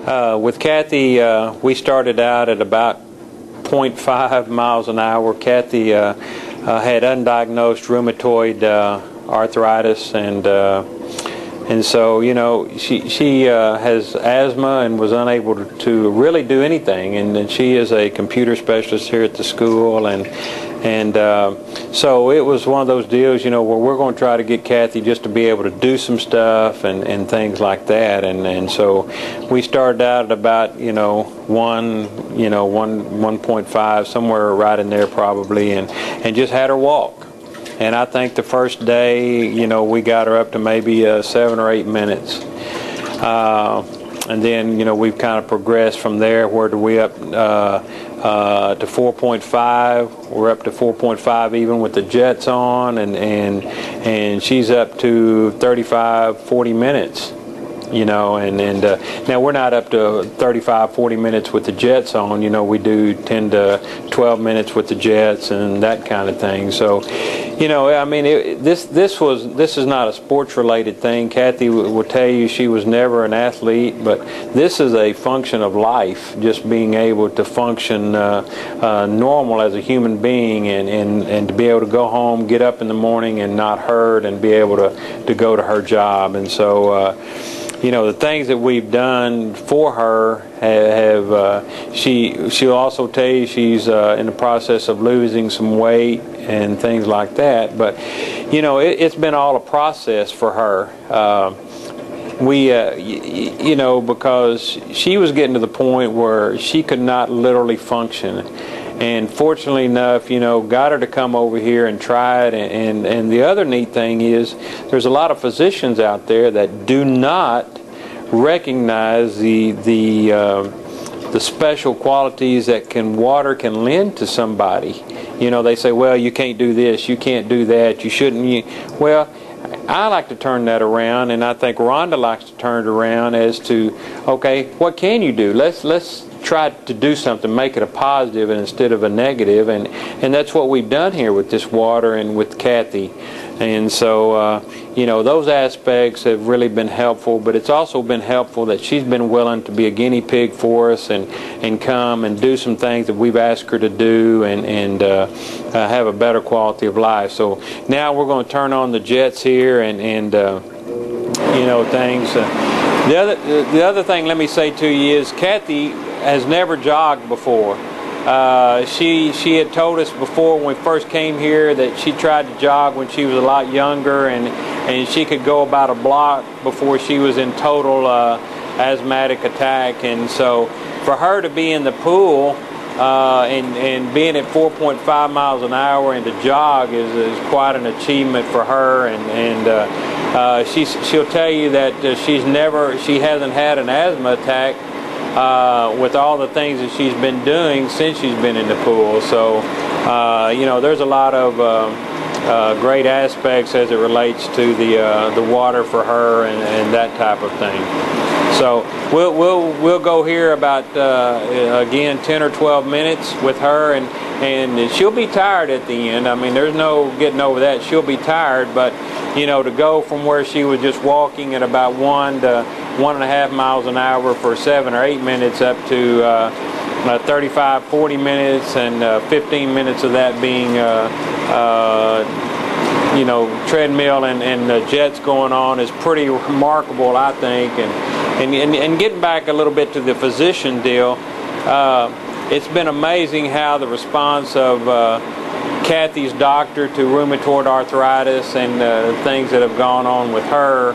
With Kathy, we started out at about 0.5 miles an hour. Kathy had undiagnosed rheumatoid arthritis, and so, you know, she has asthma and was unable to really do anything. And she is a computer specialist here at the school, and so it was one of those deals, you know, where we're going to try to get Kathy just to be able to do some stuff and things like that. And so we started out at about, 1.5, somewhere right in there probably, and just had her walk. And I think the first day, we got her up to maybe 7 or 8 minutes. And then, we've kind of progressed from there. Where do we up to 4.5? We're up to 4.5 even with the jets on, and she's up to 35, 40 minutes. Now we're not up to 35, 40 minutes with the jets on. We do 10 to 12 minutes with the jets and that kind of thing. So, this is not a sports related thing. Kathy will tell you she was never an athlete, but this is a function of life, just being able to function normal as a human being, and to be able to go home, get up in the morning and not hurt, and be able to go to her job. And so the things that we've done for her she'll also tell you she's in the process of losing some weight and things like that. But it's been all a process for her. Because she was getting to the point where she could not literally function. And fortunately enough, got her to come over here and try it. And the other neat thing is there's a lot of physicians out there that do not recognize the special qualities that water can lend to somebody. They say, well, you can't do this, you can't do that, you shouldn't. Well, I like to turn that around, and I think Rhonda likes to turn it around as to, okay, what can you do? Let's try to do something, make it a positive instead of a negative, and that's what we've done here with this water and with Kathy. And so, those aspects have really been helpful, but it's also been helpful that she's been willing to be a guinea pig for us and come and do some things that we've asked her to do and have a better quality of life. So now we're going to turn on the jets here and things. The other thing, let me say to you, is Kathy has never jogged before. She had told us before when we first came here that she tried to jog when she was a lot younger, and she could go about a block before she was in total asthmatic attack. And so for her to be in the pool and being at 4.5 miles an hour and to jog is quite an achievement for her. And she'll tell you that she hasn't had an asthma attack with all the things that she's been doing since she's been in the pool. So there's a lot of great aspects as it relates to the water for her and that type of thing. So we'll go here about again 10 or 12 minutes with her, and she'll be tired at the end. I mean, there's no getting over that. She'll be tired, but to go from where she was just walking at about 1 to 1.5 miles an hour for 7 or 8 minutes up to 35, 40 minutes, and 15 minutes of that being treadmill and jets going on is pretty remarkable, I think. And getting back a little bit to the physician deal, it's been amazing how the response of Kathy's doctor to rheumatoid arthritis and things that have gone on with her.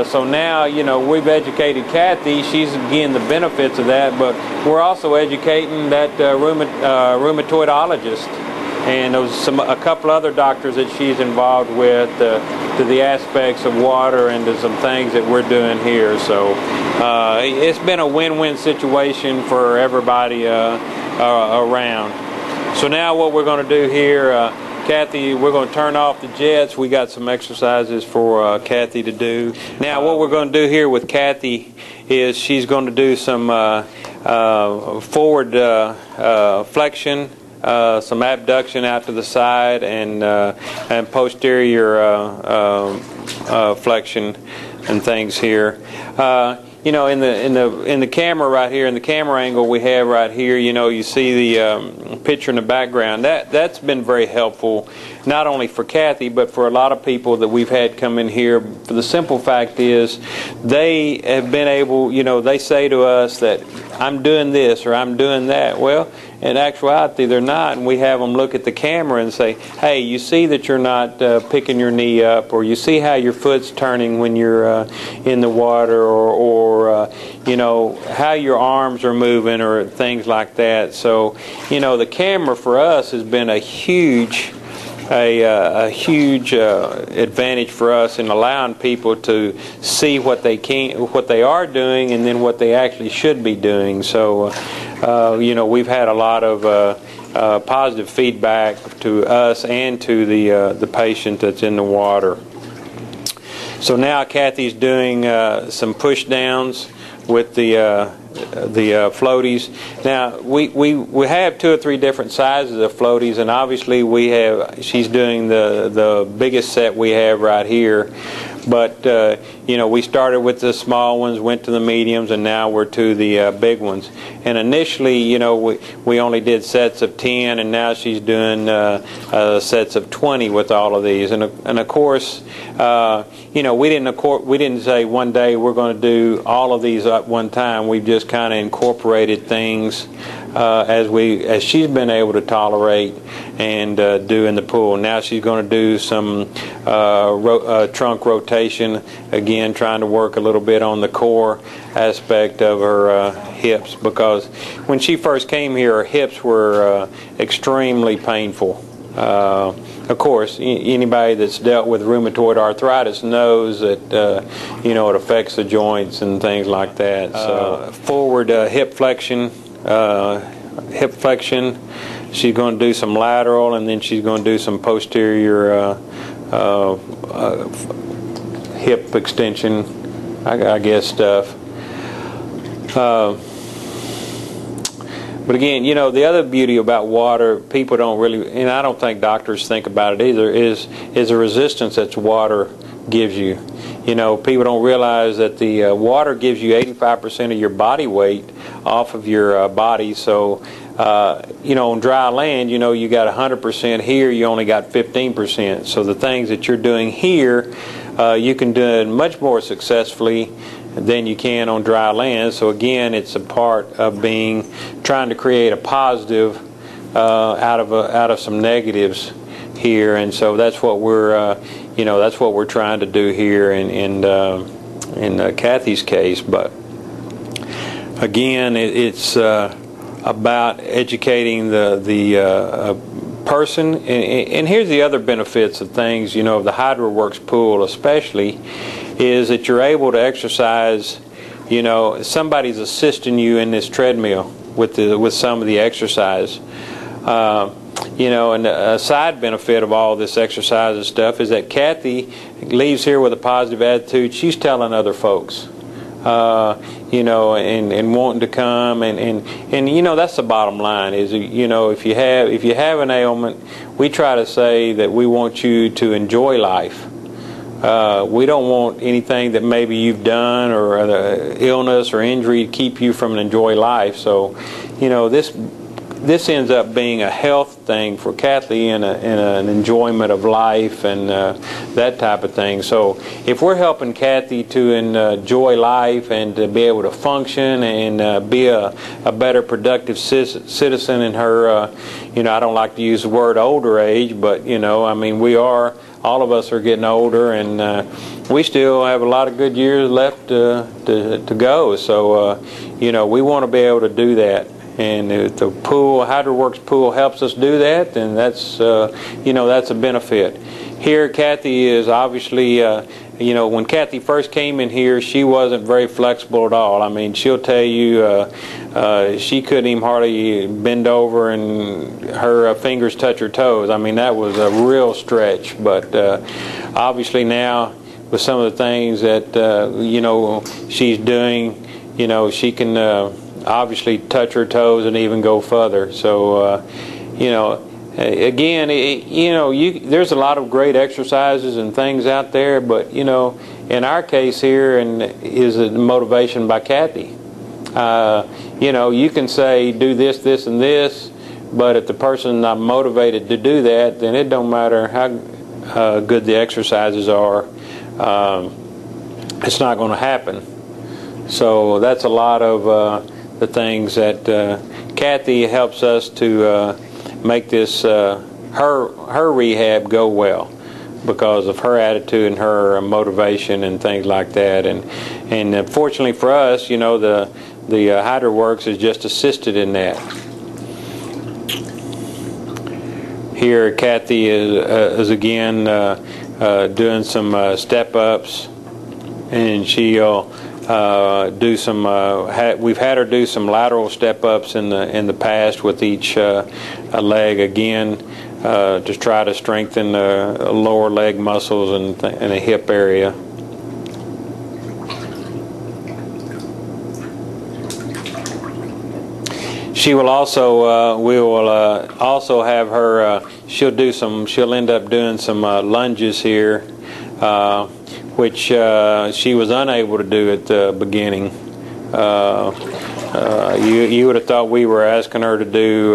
So now, we've educated Kathy. She's getting the benefits of that, but we're also educating that rheumatoidologist and a couple other doctors that she's involved with to the aspects of water and to some things that we're doing here. So it's been a win-win situation for everybody around. So now what we're going to do here, Kathy, we're going to turn off the jets. We got some exercises for Kathy to do. Now what we're going to do here with Kathy is she's going to do some forward flexion, some abduction out to the side, and posterior flexion and things here. you know, in the camera right here, in the camera angle we have right here, you know, you see the picture in the background. That's been very helpful, not only for Kathy, but for a lot of people that we've had come in here. For the simple fact is, they have been able, you know, they say to us that I'm doing this or I'm doing that. Well, in actuality, they're not, and we have them look at the camera and say, hey, you see that you're not picking your knee up, or you see how your foot's turning when you're in the water, or you know, how your arms are moving, or things like that. So, you know, the camera for us has been a huge advantage for us in allowing people to see what they are doing, and then what they actually should be doing. So, you know, we've had a lot of positive feedback to us and to the patient that's in the water. So now Kathy's doing some push downs with the floaties. Now we have 2 or 3 different sizes of floaties, and obviously she's doing the biggest set we have right here. But you know, we started with the small ones, went to the mediums, and now we're to the big ones. And initially, you know, we only did sets of 10, and now she's doing sets of 20 with all of these. And of course, you know, we didn't say one day we're going to do all of these at one time. We've just kind of incorporated things as she's been able to tolerate and do in the pool. Now she's going to do some trunk rotation, again trying to work a little bit on the core aspect of her hips, because when she first came here, her hips were extremely painful. Of course, anybody that's dealt with rheumatoid arthritis knows that you know, it affects the joints and things like that. So forward hip flexion. She's going to do some lateral, and then she's going to do some posterior hip extension, I guess, stuff. But again, you know, the other beauty about water, people don't really, and I don't think doctors think about it either, is the resistance that water gives you. You know, people don't realize that the water gives you 85% of your body weight off of your body. So, you know, on dry land, you know, you got 100%. Here, you only got 15%. So the things that you're doing here, you can do it much more successfully than you can on dry land. So again, it's a part of trying to create a positive out of some negatives here, and so that's what we're you know, that's what we're trying to do here in Kathy's case. But again, it's about educating the person, and here's the other benefits of things, you know, of the HydroWorx pool especially, is that you're able to exercise, you know, somebody's assisting you in this treadmill with some of the exercise. You know, and a side benefit of all this exercise and stuff is that Kathy leaves here with a positive attitude. She's telling other folks, you know, and wanting to come, and you know, that's the bottom line. Is, you know, if you have an ailment, we try to say that we want you to enjoy life. We don't want anything that maybe you've done, or illness or injury, to keep you from enjoying life. So, you know, this ends up being a health thing for Kathy, and an enjoyment of life, and that type of thing. So if we're helping Kathy to enjoy life and to be able to function and be a better productive citizen in her, you know, I don't like to use the word older age, but, you know, I mean, all of us are getting older, and we still have a lot of good years left to go. So, you know, we want to be able to do that. And if the HydroWorx pool helps us do that, then that's, you know, that's a benefit. Here, Kathy is obviously, you know, when Kathy first came in here, she wasn't very flexible at all. I mean, she'll tell you she couldn't even hardly bend over and her fingers touch her toes. I mean, that was a real stretch. But obviously now, with some of the things that, you know, she's doing, you know, she can obviously touch her toes and even go further. So, you know, again, there's a lot of great exercises and things out there, but in our case here, and is a motivation by Kathy. You can say do this, this, and this, but if the person's not motivated to do that, then it don't matter how good the exercises are. It's not going to happen. So that's a lot of the things that Kathy helps us to make this her rehab go well, because of her attitude and her motivation and things like that. And fortunately for us, the HydroWorx is just assisted in that. Here, Kathy is again doing some step-ups, and she'll do some. We've had her do some lateral step-ups in the past with each leg again, to try to strengthen the lower leg muscles and the hip area. She will also, we will also have her, she'll end up doing some lunges here, which she was unable to do at the beginning. You would have thought we were asking her to do,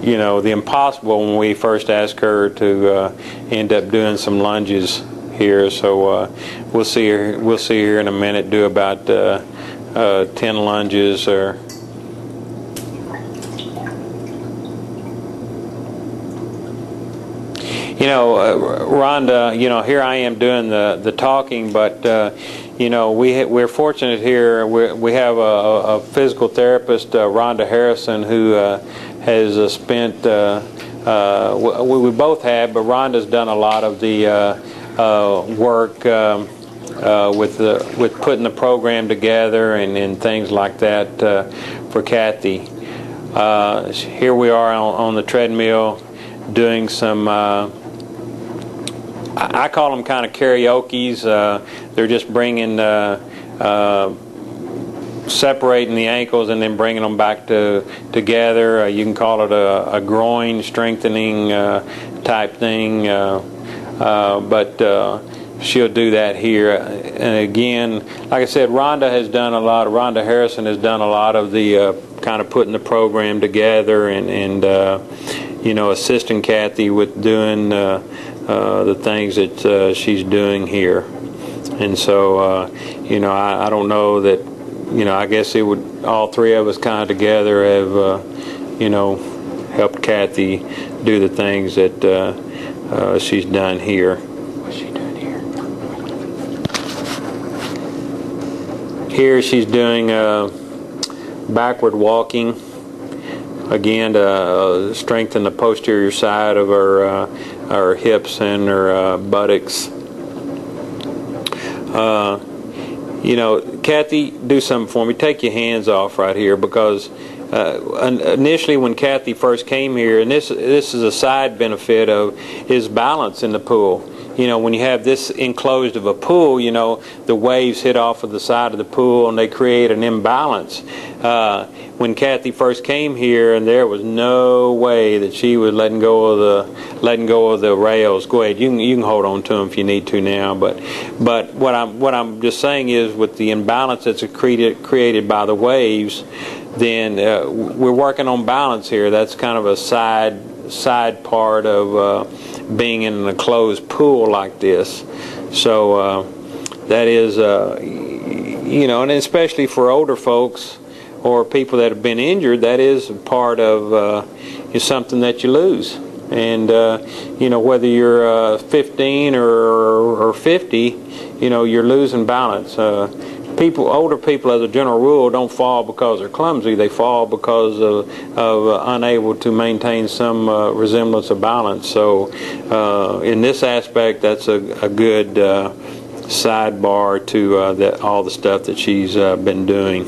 the impossible when we first asked her to end up doing some lunges here. So we'll see her in a minute do about 10 lunges or. Rhonda, here I am doing the talking, but we're fortunate here. We have a physical therapist, Rhona Harrison, who has spent. We both have, but Rhonda's done a lot of the work with putting the program together and things like that for Kathy. Here we are on the treadmill doing some. I call them kind of karaoke's. They're just bringing, separating the ankles and then bringing them back together. You can call it a groin strengthening type thing, but she'll do that here. And again, like I said, Rhona Harrison has done a lot of the kind of putting the program together and assisting Kathy with doing the things that she's doing here. And so I don't know that, I guess it would, all three of us kind of together have helped Kathy do the things that she's done here. What's she doing here? Here she's doing backward walking, again to strengthen the posterior side of her hips and her buttocks. Kathy, do something for me. Take your hands off right here, because initially when Kathy first came here, and this is a side benefit of, is balance in the pool. When you have this enclosed of a pool, the waves hit off of the side of the pool and they create an imbalance. When Kathy first came here, and there was no way that she was letting go of the rails. Go ahead, you can hold on to them if you need to now. But what I'm just saying is, with the imbalance that's created by the waves, then we're working on balance here. That's kind of a side part of being in an enclosed pool like this. So that is, and especially for older folks or people that have been injured, that is part of something that you lose. And whether you're 15 or 50, you're losing balance. Older people, as a general rule, don't fall because they're clumsy. They fall because of unable to maintain some resemblance of balance. So in this aspect, that's a good sidebar to all the stuff that she's been doing.